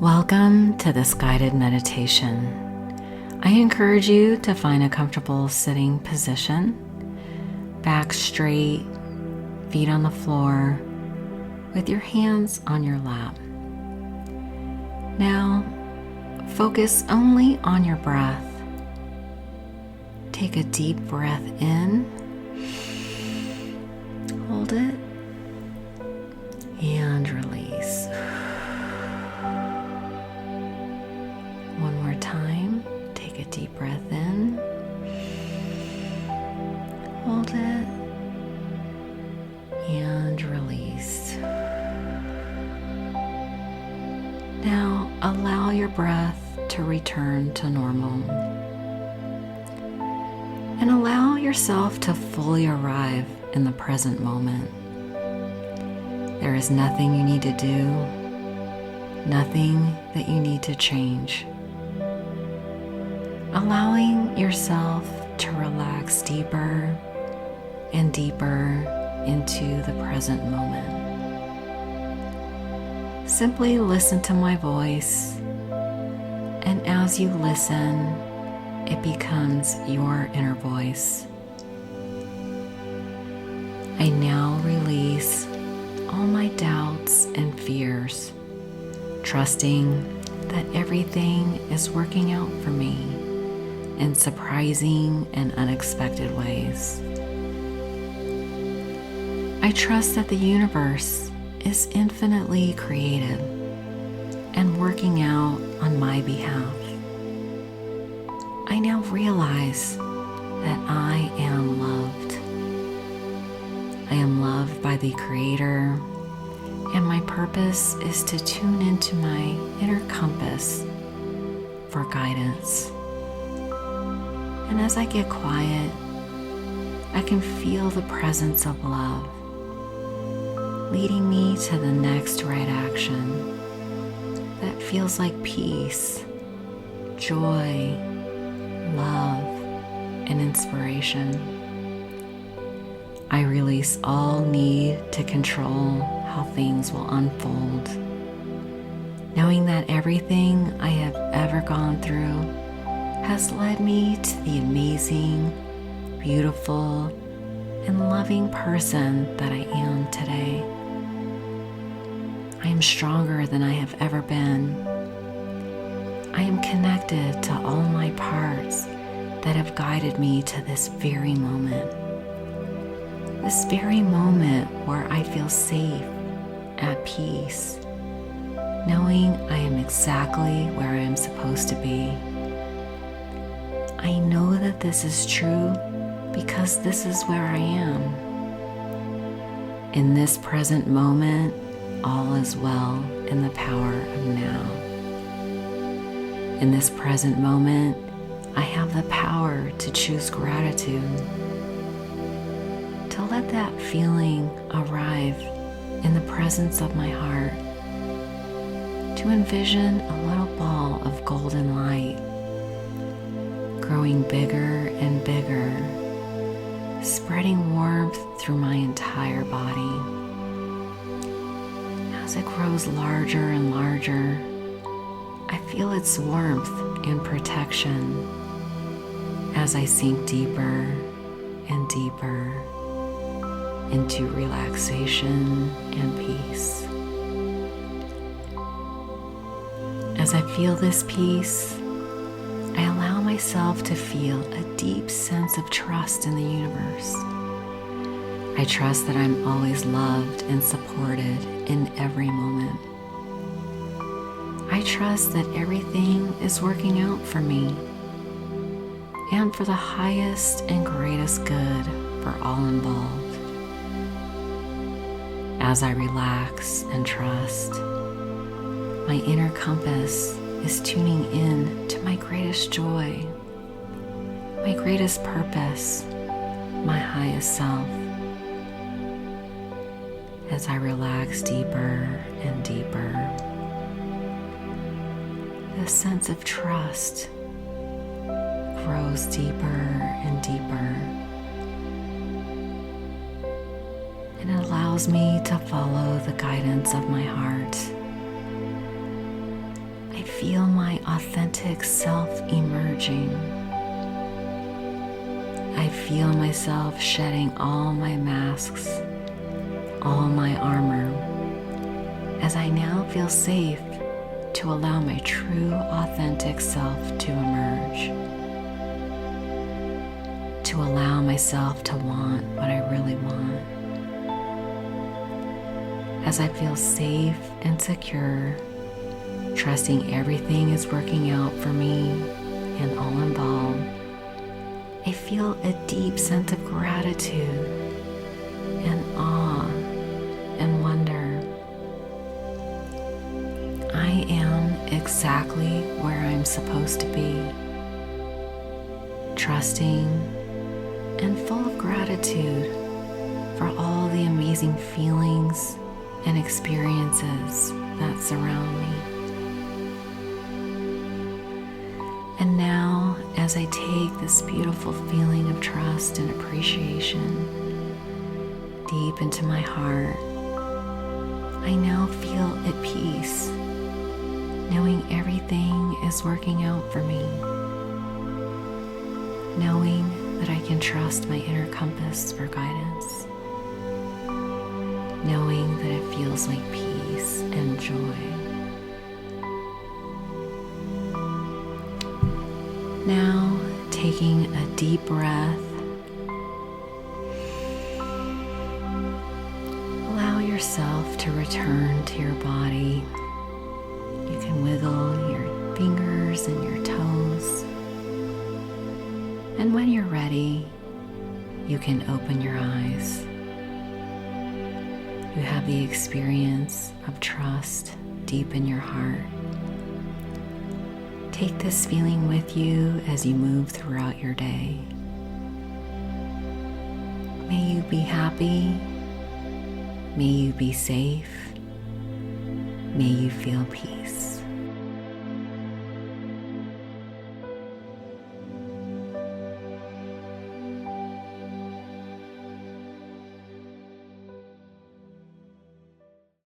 Welcome to this guided meditation. I encourage you to find a comfortable sitting position, back straight, feet on the floor, with your hands on your lap. Now, focus only on your breath. Take a deep breath in, hold it, and release. One more time, take a deep breath in, hold it, and release. Now allow your breath to return to normal and allow yourself to fully arrive in the present moment. There is nothing you need to do, nothing that you need to change. Allowing yourself to relax deeper and deeper into the present moment. Simply listen to my voice, and as you listen, it becomes your inner voice. I now release all my doubts and fears, trusting that everything is working out for me in surprising and unexpected ways. I trust that the universe is infinitely creative and working out on my behalf. I now realize that I am loved. I am loved by the Creator, and my purpose is to tune into my inner compass for guidance. And as I get quiet, I can feel the presence of love leading me to the next right action that feels like peace, joy, love, and inspiration. I release all need to control how things will unfold, knowing that everything I have ever gone through has led me to the amazing, beautiful, and loving person that I am today. I am stronger than I have ever been. I am connected to all my parts that have guided me to this very moment. This very moment where I feel safe, at peace, knowing I am exactly where I am supposed to be. I know that this is true because this is where I am. In this present moment, all is well in the power of now. In this present moment, I have the power to choose gratitude, to let that feeling arrive in the presence of my heart, to envision a little ball of golden light growing bigger and bigger, spreading warmth through my entire body. As it grows larger and larger, I feel its warmth and protection as I sink deeper and deeper into relaxation and peace. As I feel this peace, I allow myself to feel a deep sense of trust in the universe. I trust that I'm always loved and supported in every moment. I trust that everything is working out for me and for the highest and greatest good for all involved. As I relax and trust, my inner compass is tuning in to my greatest joy, my greatest purpose, my highest self. As I relax deeper and deeper, the sense of trust grows deeper and deeper, and it allows me to follow the guidance of my heart, feel my authentic self emerging. I feel myself shedding all my masks, all my armor, as I now feel safe to allow my true, authentic self to emerge. To allow myself to want what I really want. As I feel safe and secure, trusting everything is working out for me and all involved, I feel a deep sense of gratitude and awe and wonder. I am exactly where I'm supposed to be, trusting and full of gratitude for all the amazing feelings and experiences that surround me. And now, as I take this beautiful feeling of trust and appreciation deep into my heart, I now feel at peace, knowing everything is working out for me, knowing that I can trust my inner compass for guidance, knowing that it feels like peace and joy. Now, taking a deep breath, allow yourself to return to your body. You can wiggle your fingers and your toes. And when you're ready, you can open your eyes. You have the experience of trust deep in your heart. Take this feeling with you as you move throughout your day. May you be happy. May you be safe. May you feel peace.